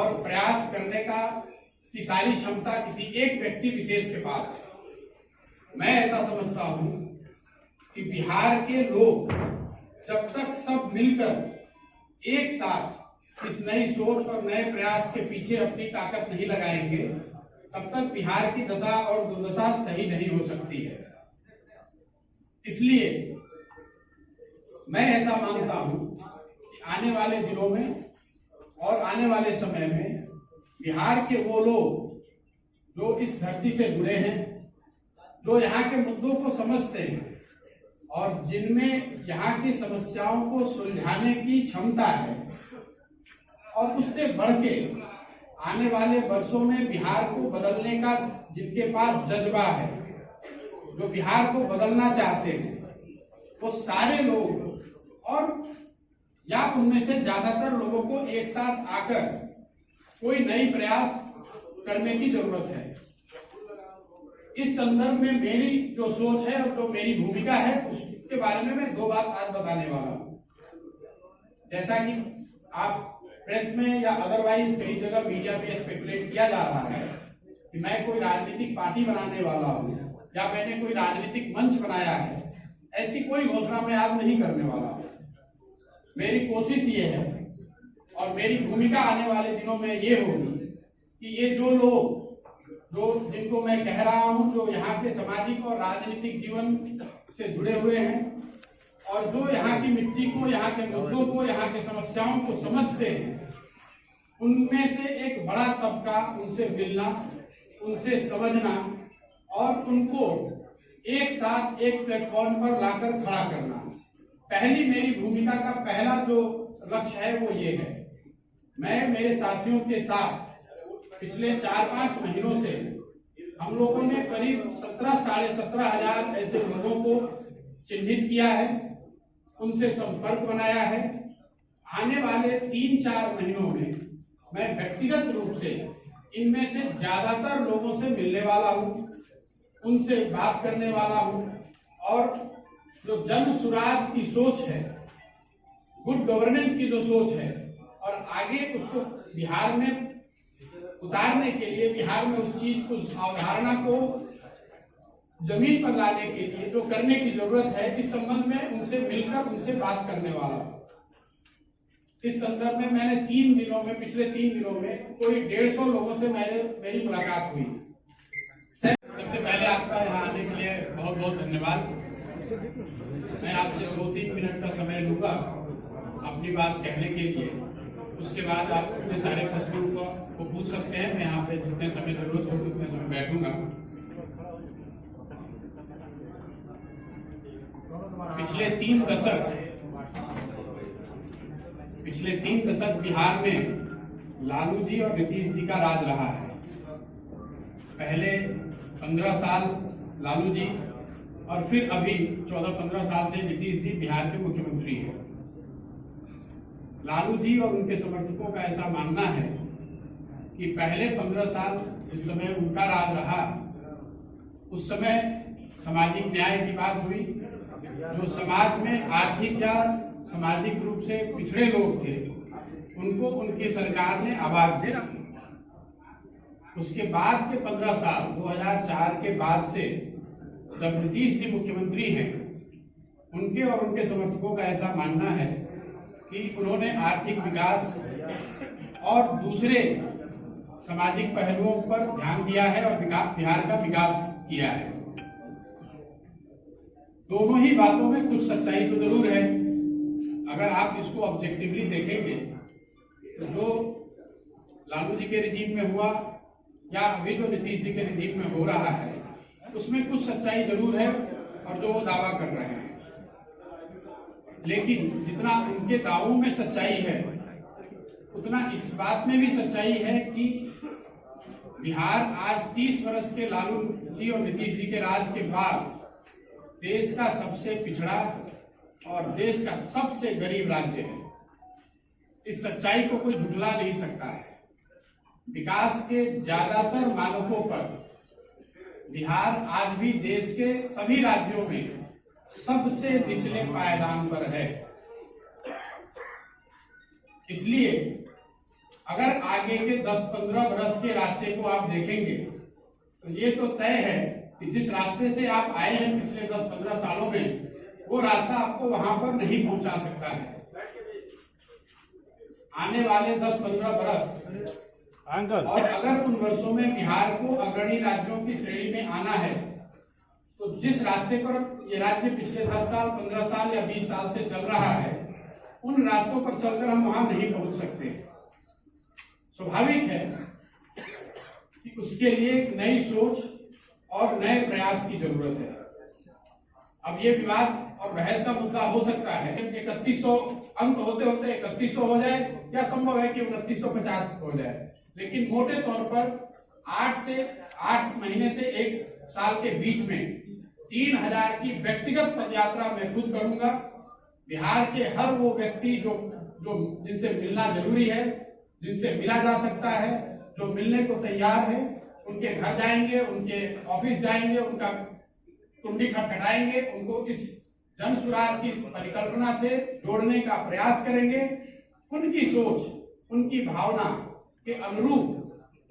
और प्रयास करने का की सारी क्षमता किसी एक व्यक्ति विशेष के पास है। मैं ऐसा समझता हूं कि बिहार के लोग जब तक सब मिलकर एक साथ इस नई सोच और नए प्रयास के पीछे अपनी ताकत नहीं लगाएंगे, तब तक बिहार की दशा और दुर्दशा सही नहीं हो सकती है। इसलिए मैं ऐसा मानता हूं कि आने वाले दिनों में और आने वाले समय में बिहार के वो लोग जो इस धरती से जुड़े हैं, जो यहाँ के मुद्दों को समझते हैं और जिनमें यहाँ की समस्याओं को सुलझाने की क्षमता है, और उससे बढ़ के आने वाले वर्षों में बिहार को बदलने का जिनके पास जज्बा है, जो बिहार को बदलना चाहते हैं, वो सारे लोग और या उनमें से ज्यादातर लोगों को एक साथ आकर कोई नई प्रयास करने की जरूरत है। इस संदर्भ में मेरी जो सोच है और जो मेरी भूमिका है उसके बारे में मैं 2 बात आज बताने वाला हूं। जैसा कि आप प्रेस में या अदरवाइज कई जगह मीडिया में स्पेकुलेट किया जा रहा है कि मैं कोई राजनीतिक पार्टी बनाने वाला हूं या मैंने कोई राजनीतिक मंच बनाया है, ऐसी कोई घोषणा मैं आज नहीं करने वाला हूं। मेरी कोशिश ये है और मेरी भूमिका आने वाले दिनों में ये होगी कि ये जो लोग जिनको मैं कह रहा हूं, जो यहाँ के सामाजिक और राजनीतिक जीवन से जुड़े हुए हैं और जो यहाँ की मिट्टी को, यहाँ के मुद्दों को, यहाँ के समस्याओं को समझते हैं, उनमें से एक बड़ा तबका उनसे मिलना, उनसे समझना और उनको एक साथ एक प्लेटफॉर्म पर लाकर खड़ा करना। पहली मेरी भूमिका का पहला जो लक्ष्य है वो ये है। मैं मेरे साथियों के साथ पिछले 4-5 महीनों से हम लोगों ने करीब 17,500 ऐसे लोगों को चिन्हित किया है, उनसे संपर्क बनाया है। आने वाले 3-4 महीनों में मैं व्यक्तिगत रूप से इनमें से ज्यादातर लोगों से मिलने वाला हूं, उनसे बात करने वाला हूं और जो जन सुराज की सोच है, गुड गवर्नेंस की जो सोच है और आगे उसको बिहार में उतारने के लिए, बिहार में उस चीज को, उस अवधारणा को जमीन पर लाने के लिए जो करने की जरूरत है, इस संबंध में उनसे मिलकर उनसे बात करने वाला हूं। इस संदर्भ में मैंने पिछले 3 दिनों में कोई 150 लोगों से मेरी मुलाकात हुई। सबसे पहले आपका यहाँ आने के लिए बहुत बहुत धन्यवाद। मैं आपसे 2-3 मिनट का समय लूंगा अपनी बात कहने के लिए। उसके बाद आप अपने सारे प्रश्नों को पूछ सकते हैं। मैं यहाँ पे जितने समय जरूरत होगी उतने समय बैठूंगा। पिछले 3 दशक बिहार में लालू जी और नीतीश जी का राज रहा है। पहले 15 साल लालू जी और फिर अभी 14-15 साल से नीतीश जी बिहार के मुख्यमंत्री हैं। लालू जी और उनके समर्थकों का ऐसा मानना है कि पहले 15 साल जिस समय उनका राज रहा, उस समय सामाजिक न्याय की बात हुई। जो समाज में आर्थिक या सामाजिक रूप से पिछड़े लोग थे, उनको उनकी सरकार ने आवाज दे रखी। उसके बाद के 15 साल 2004 के बाद से जब नीतीश जी मुख्यमंत्री हैं, उनके और उनके समर्थकों का ऐसा मानना है कि उन्होंने आर्थिक विकास और दूसरे सामाजिक पहलुओं पर ध्यान दिया है और बिहार का विकास किया है। दोनों ही बातों में कुछ सच्चाई तो जरूर है। अगर आप इसको ऑब्जेक्टिवली देखेंगे तो जो लालू जी के रिजीम में हुआ या अभी जो नीतीश जी के रिजीम में हो रहा है, उसमें कुछ सच्चाई जरूर है और जो वो दावा कर रहे हैं। लेकिन जितना उनके दावों में सच्चाई है, उतना इस बात में भी सच्चाई है कि बिहार आज 30 वर्ष के लालू जी और नीतीश जी के राज के बाद देश का सबसे पिछड़ा और देश का सबसे गरीब राज्य है। इस सच्चाई को कोई झुठला नहीं सकता है। विकास के ज्यादातर मानकों पर बिहार आज भी देश के सभी राज्यों में सबसे निचले पायदान पर है। इसलिए अगर आगे के 10-15 वर्ष के रास्ते को आप देखेंगे तो ये तो तय है कि जिस रास्ते से आप आए हैं पिछले 10-15 सालों में, वो रास्ता आपको वहां पर नहीं पहुंचा सकता है। आने वाले 10-15 वर्ष और अगर उन वर्षों में बिहार को अग्रणी राज्यों की श्रेणी में आना है तो जिस रास्ते पर ये राज्य पिछले 10 साल, 15 साल या 20 साल से चल रहा है, उन रास्तों पर चलकर हम वहां नहीं पहुंच सकते। स्वाभाविक है कि उसके लिए एक नई सोच और नए प्रयास की जरूरत है। अब ये विवाद और बहस का मुद्दा हो सकता है 3100 अंक होते होते 3100 हो जाए, या संभव है कि 2950 हो जाए, लेकिन मोटे तौर पर 8 महीने से 1 साल के बीच में 3000 की व्यक्तिगत पदयात्रा मैं खुद करूंगा। बिहार के हर वो व्यक्ति जो जिनसे मिलना जरूरी है, जिनसे मिला जा सकता है, जो मिलने को तैयार है, उनके घर जाएंगे, उनके ऑफिस जाएंगे, उनका कुंडी खटखटाएंगे, उनको इस जन सुराज की परिकल्पना से जोड़ने का प्रयास करेंगे। उनकी सोच, उनकी भावना के अनुरूप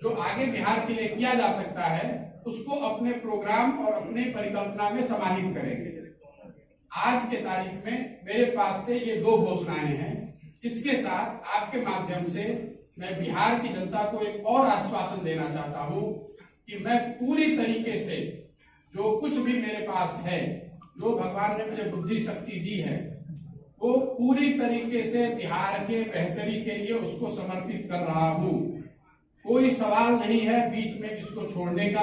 जो आगे बिहार के लिए किया जा सकता है, उसको अपने प्रोग्राम और अपने परिकल्पना में समाहित करेंगे। आज के तारीख में मेरे पास से ये 2 घोषणाएं हैं। इसके साथ आपके माध्यम से मैं बिहार की जनता को एक और आश्वासन देना चाहता हूं कि मैं पूरी तरीके से जो कुछ भी मेरे पास है, जो भगवान ने मुझे बुद्धि शक्ति दी है, वो पूरी तरीके से बिहार के बेहतरी के लिए उसको समर्पित कर रहा हूं। कोई सवाल नहीं है बीच में इसको छोड़ने का,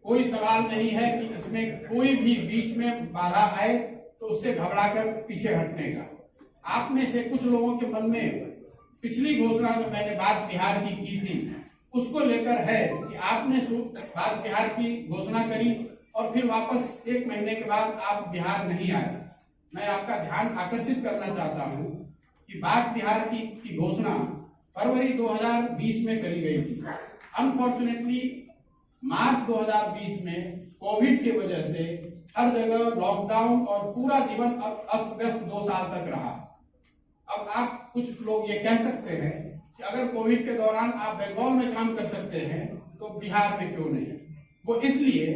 कोई सवाल नहीं है कि इसमें कोई भी बीच में बाधा आए तो उससे घबराकर पीछे हटने का। आप में से कुछ लोगों के मन में पिछली घोषणा जो मैंने बात बिहार की थी, उसको लेकर है कि आपने बात बिहार की घोषणा करी और फिर वापस 1 महीने के बाद आप बिहार नहीं आए। मैं आपका ध्यान आकर्षित करना चाहता हूं कि बात बिहार की घोषणा फरवरी 2020 में करी गई थी। अनफॉर्चुनेटली मार्च 2020 में कोविड की वजह से हर जगह लॉकडाउन और पूरा जीवन अस्त व्यस्त 2 साल तक रहा। अब आप कुछ लोग ये कह सकते हैं कि अगर कोविड के दौरान आप बंगाल में काम कर सकते हैं तो बिहार में क्यों नहीं? वो इसलिए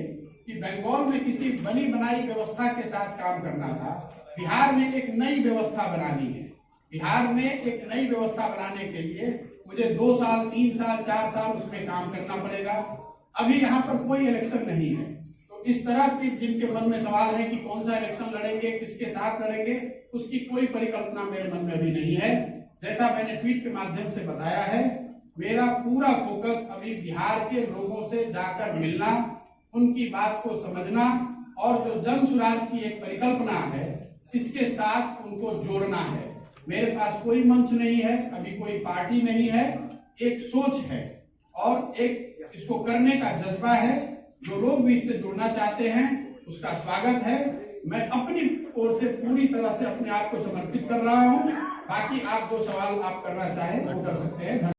कि बंगाल में किसी बनी बनाई व्यवस्था के साथ काम करना था, बिहार में एक नई व्यवस्था बनानी है। बिहार में एक नई व्यवस्था बनाने के लिए मुझे 2 साल, 3 साल, 4 साल उसमें काम करना पड़ेगा। अभी यहाँ पर कोई इलेक्शन नहीं है, तो इस तरह की जिनके मन में सवाल है कि कौन सा इलेक्शन लड़ेंगे, किसके साथ लड़ेंगे, उसकी कोई परिकल्पना मेरे मन में अभी नहीं है। जैसा मैंने ट्वीट के माध्यम से बताया है, मेरा पूरा फोकस अभी बिहार के लोगों से जाकर मिलना, उनकी बात को समझना और जो जन सुराज की एक परिकल्पना है, इसके साथ उनको जोड़ना है। मेरे पास कोई मंच नहीं है, अभी कोई पार्टी नहीं है, एक सोच है और एक इसको करने का जज्बा है। जो लोग भी इससे जुड़ना चाहते हैं उसका स्वागत है। मैं अपनी ओर से पूरी तरह से अपने आप को समर्पित कर रहा हूं। बाकी आप जो सवाल आप करना चाहें वो कर सकते हैं।